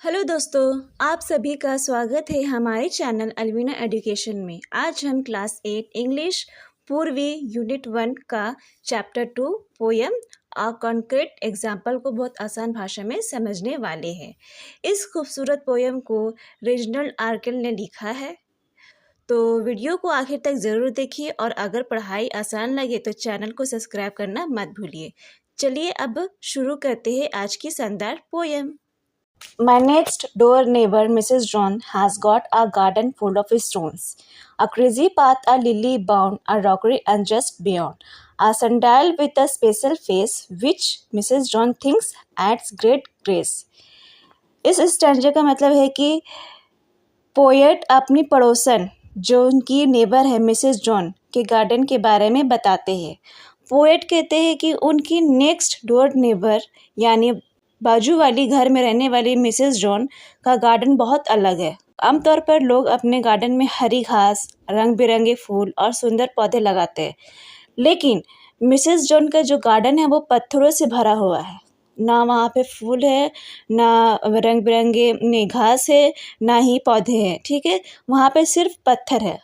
Hello दोस्तों, आप सभी का स्वागत है हमारे चैनल अलविना एजुकेशन में। आज हम क्लास 8 इंग्लिश पूर्वी यूनिट 1 का चैप्टर 2 पोयम आ कॉन्क्रीट एग्जाम्पल को बहुत आसान भाषा में समझने वाले हैं। इस खूबसूरत पोयम को रीजनल आर्किल ने लिखा है, तो वीडियो को आखिर तक ज़रूर देखिए और अगर पढ़ाई आसान लगे तो चैनल को सब्सक्राइब करना मत भूलिए। चलिए अब शुरू करते हैं आज की शानदार poem. My next door neighbor, Mrs. John, has got a garden full of stones, a crazy path, a lily bound, a rockery, and just beyond, a sundial with a special face, which Mrs. John thinks adds great grace. इस स्टैंजे का मतलब है कि poet अपनी पड़ोसन जो उनकी neighbour है मिसेस जॉन के गार्डन के बारे में बताते हैं। पोएट कहते हैं कि उनकी नेक्स्ट डोर नेबर यानी बाजू वाली घर में रहने वाली मिसेस जॉन का गार्डन बहुत अलग है। आमतौर पर लोग अपने गार्डन में हरी घास, रंग बिरंगे फूल और सुंदर पौधे लगाते हैं, लेकिन मिसेस जॉन का जो गार्डन है वो पत्थरों से भरा हुआ है। ना वहाँ पे फूल है, ना रंग बिरंगे घास है, ना ही पौधे हैं। ठीक है, वहाँ पे सिर्फ पत्थर है।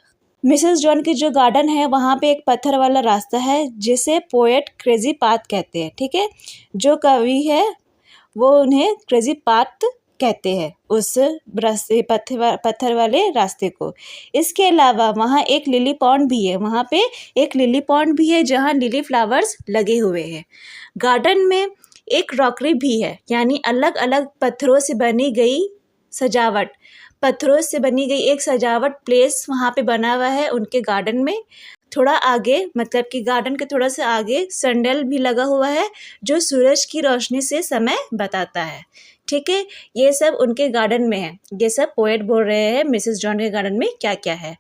मिसेस जॉन की जो गार्डन है वहाँ पे एक पत्थर वाला रास्ता है जिसे पोएट क्रेजी पाथ कहते हैं। ठीक है, जो कवि है वो उन्हें क्रेजी पाथ कहते हैं, उस रास्ते पत्थर वाले रास्ते को। इसके अलावा वहाँ एक लिली पॉन्ड भी है, वहाँ पे एक लिली पॉन्ड भी है जहाँ लिली फ्लावर्स लगे हुए हैं। गार्डन में एक रॉकरी भी है, यानी अलग अलग पत्थरों से बनी गई सजावट, पत्थरों से बनी गई एक सजावट प्लेस वहाँ पे बना हुआ है उनके गार्डन में। थोड़ा आगे मतलब कि गार्डन के थोड़ा सा आगे सनडाइल भी लगा हुआ है जो सूरज की रोशनी से समय बताता है। ठीक है, ये सब उनके गार्डन में है। ये सब पोएट बोल रहे हैं मिसेस जॉन के गार्डन में क्या क्या है।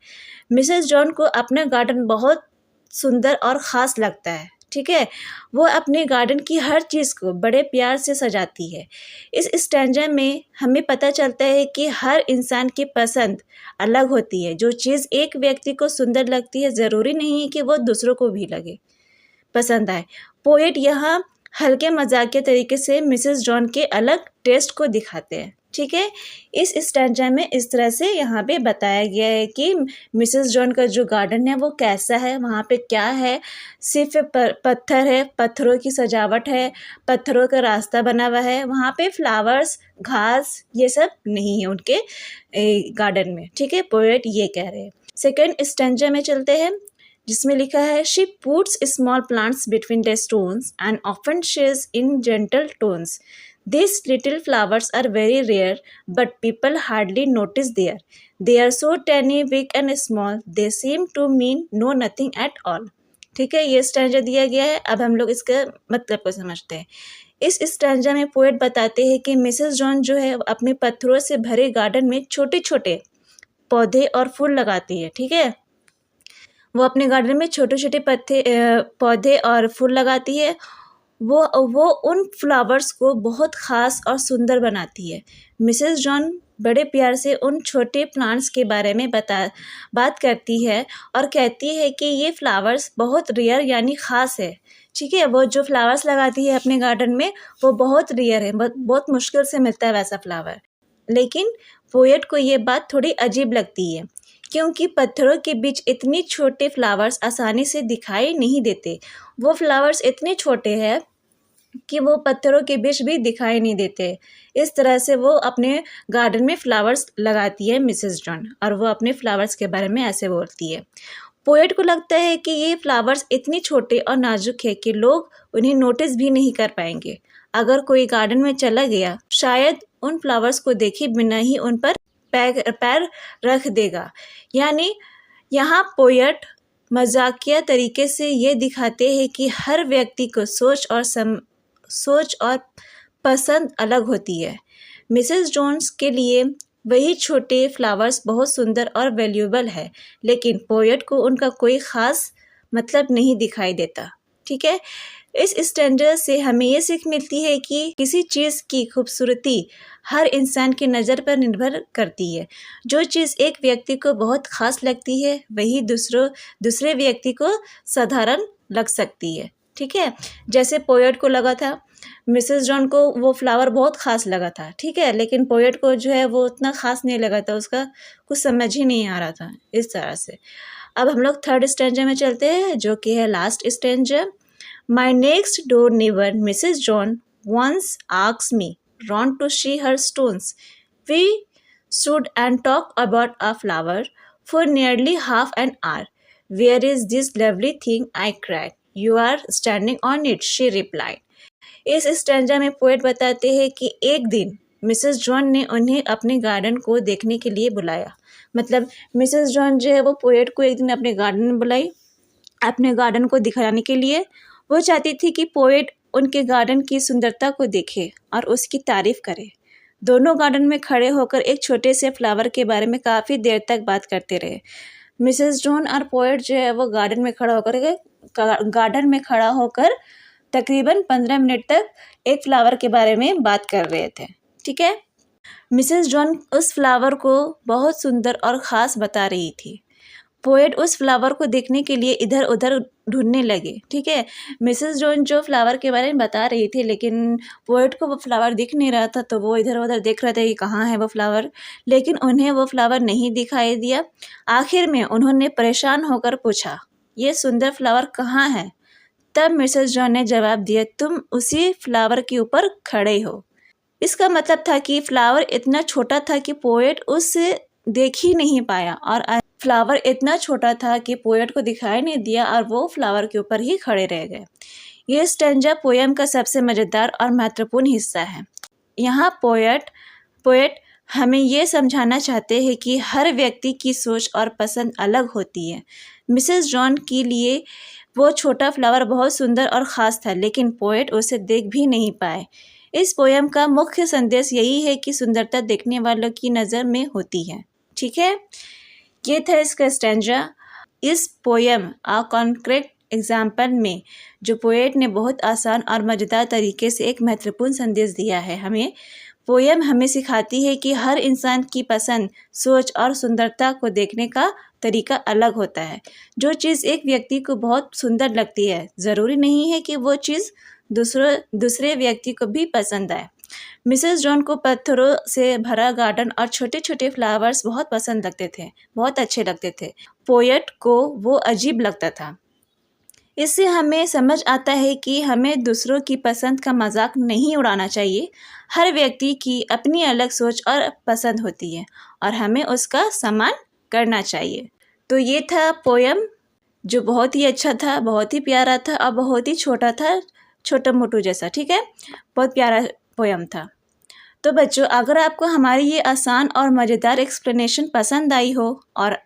मिसेस जॉन को अपना गार्डन बहुत सुंदर और ख़ास लगता है। ठीक है, वो अपने गार्डन की हर चीज़ को बड़े प्यार से सजाती है। इस स्टैंजा में हमें पता चलता है कि हर इंसान की पसंद अलग होती है। जो चीज़ एक व्यक्ति को सुंदर लगती है ज़रूरी नहीं है कि वो दूसरों को भी लगे पसंद आए। पोएट यहाँ हल्के मजाकिया तरीके से मिसेस जॉन के अलग टेस्ट को दिखाते हैं। ठीक है, इस स्टैंजा में इस तरह से यहाँ पे बताया गया है कि मिसेस जॉन का जो गार्डन है वो कैसा है, वहाँ पे क्या है। सिर्फ पत्थर है, पत्थरों की सजावट है, पत्थरों का रास्ता बना हुआ है, वहाँ पे फ्लावर्स, घास ये सब नहीं है उनके गार्डन में। ठीक है, पोएट ये कह रहे हैं। सेकेंड स्टैंजा में चलते हैं जिसमें लिखा है she puts small plants between the stones and often शेज in gentle tones. These little flowers are very rare, but people hardly notice there. They are so tiny, big and small, they seem to mean no nothing at all. ठीक है, ये stanza दिया गया है। अब हम लोग इसका मतलब को समझते हैं। इस स्टैंजा में पोएट बताते हैं कि मिसेस जॉन जो है अपने पत्थरों से भरे गार्डन में छोटे छोटे पौधे और फूल लगाती है। ठीक है, वो अपने गार्डन में छोटे छोटे पौधे और फूल लगाती है। वो उन फ्लावर्स को बहुत ख़ास और सुंदर बनाती है। मिसेस जॉन बड़े प्यार से उन छोटे प्लांट्स के बारे में बात करती है और कहती है कि ये फ्लावर्स बहुत रेयर यानी ख़ास है। ठीक है, वो जो फ्लावर्स लगाती है अपने गार्डन में वो बहुत रेयर है, बहुत मुश्किल से मिलता है वैसा फ्लावर। लेकिन पोएट को ये बात थोड़ी अजीब लगती है क्योंकि पत्थरों के बीच इतने छोटे फ्लावर्स आसानी से दिखाई नहीं देते। वो फ्लावर्स इतने छोटे हैं कि वो पत्थरों के बीच भी दिखाई नहीं देते। इस तरह से वो अपने गार्डन में फ्लावर्स लगाती है मिसेस जॉन, और वो अपने फ्लावर्स के बारे में ऐसे बोलती है। पोएट को लगता है कि ये फ्लावर्स इतनी छोटे और नाजुक है कि लोग उन्हें नोटिस भी नहीं कर पाएंगे। अगर कोई गार्डन में चला गया शायद उन फ्लावर्स को देखे बिना ही उन पर पैर रख देगा। यानी यहाँ पोएट मजाकिया तरीके से ये दिखाते हैं कि हर व्यक्ति को सोच और पसंद अलग होती है। मिसेस जॉन्स के लिए वही छोटे फ्लावर्स बहुत सुंदर और वैल्यूएबल है, लेकिन पोएट को उनका कोई ख़ास मतलब नहीं दिखाई देता। ठीक है, इस स्टैंडर्ड से हमें ये सीख मिलती है कि किसी चीज़ की खूबसूरती हर इंसान की नज़र पर निर्भर करती है। जो चीज़ एक व्यक्ति को बहुत ख़ास लगती है वही दूसरे व्यक्ति को साधारण लग सकती है। ठीक है, जैसे पोएट को लगा था मिसेस जॉन को वो फ्लावर बहुत ख़ास लगा था, ठीक है, लेकिन पोएट को जो है वो उतना ख़ास नहीं लगा था, उसका कुछ समझ ही नहीं आ रहा था इस तरह से। अब हम लोग थर्ड स्टैंजा में चलते हैं, जो कि है last stanza. My next door neighbour Mrs John once asked me Ron to she her stones. We stood and talked about a flower for nearly half an hour. Where is this lovely thing? I cried. You are standing on it, she replied. इस stanza में poet बताते हैं कि एक दिन Mrs John ने उन्हें अपने गार्डन को देखने के लिए बुलाया। मतलब मिसेस जॉन जो है वो पोएट को एक दिन अपने गार्डन में बुलाई, अपने गार्डन को दिखाने के लिए। वो चाहती थी कि पोएट उनके गार्डन की सुंदरता को देखे और उसकी तारीफ करे। दोनों गार्डन में खड़े होकर एक छोटे से फ्लावर के बारे में काफ़ी देर तक बात करते रहे। मिसेस जॉन और पोएट जो है वो गार्डन में खड़ा होकर तकरीबन 15 मिनट तक एक फ्लावर के बारे में बात कर रहे थे, ठीक है। मिसेस जॉन उस फ्लावर को बहुत सुंदर और ख़ास बता रही थी। पोएट उस फ्लावर को देखने के लिए इधर उधर ढूंढने लगे, ठीक है। मिसेस जॉन जो फ्लावर के बारे में बता रही थी, लेकिन पोएट को वो फ्लावर दिख नहीं रहा था, तो वो इधर उधर देख रहे थे कि कहाँ है वो फ्लावर, लेकिन उन्हें वो फ्लावर नहीं दिखाई दिया। आखिर में उन्होंने परेशान होकर पूछा, ये सुंदर फ्लावर कहाँ है? तब मिसेस जॉन ने जवाब दिया, तुम उसी फ्लावर के ऊपर खड़े हो। इसका मतलब था कि फ्लावर इतना छोटा था कि पोएट उसे देख ही नहीं पाया, और फ्लावर इतना छोटा था कि पोएट को दिखाई नहीं दिया और वो फ्लावर के ऊपर ही खड़े रह गए। ये स्टैंजा पोएम का सबसे मज़ेदार और महत्वपूर्ण हिस्सा है। यहाँ पोएट हमें ये समझाना चाहते हैं कि हर व्यक्ति की सोच और पसंद अलग होती है। मिसेस जॉन के लिए वो छोटा फ्लावर बहुत सुंदर और ख़ास था, लेकिन पोएट उसे देख भी नहीं पाए। इस पोएम का मुख्य संदेश यही है कि सुंदरता देखने वालों की नज़र में होती है, ठीक है। ये था इसका स्टैंजा। इस पोएम आ कॉन्क्रीट एग्जाम्पल में जो पोएट ने बहुत आसान और मज़ेदार तरीके से एक महत्वपूर्ण संदेश दिया है हमें। पोएम हमें सिखाती है कि हर इंसान की पसंद, सोच और सुंदरता को देखने का तरीका अलग होता है। जो चीज़ एक व्यक्ति को बहुत सुंदर लगती है, ज़रूरी नहीं है कि वो चीज़ दूसरे व्यक्ति को भी पसंद आए। मिसेस जॉन को पत्थरों से भरा गार्डन और छोटे छोटे फ्लावर्स बहुत पसंद लगते थे, बहुत अच्छे लगते थे। पोएट को वो अजीब लगता था। इससे हमें समझ आता है कि हमें दूसरों की पसंद का मजाक नहीं उड़ाना चाहिए। हर व्यक्ति की अपनी अलग सोच और पसंद होती है और हमें उसका सम्मान करना चाहिए। तो ये था पोएम, जो बहुत ही अच्छा था, बहुत ही प्यारा था और बहुत ही छोटा था, छोटा मोटू जैसा, ठीक है। बहुत प्यारा पोएम था। तो बच्चों, अगर आपको हमारी ये आसान और मज़ेदार एक्सप्लेनेशन पसंद आई हो और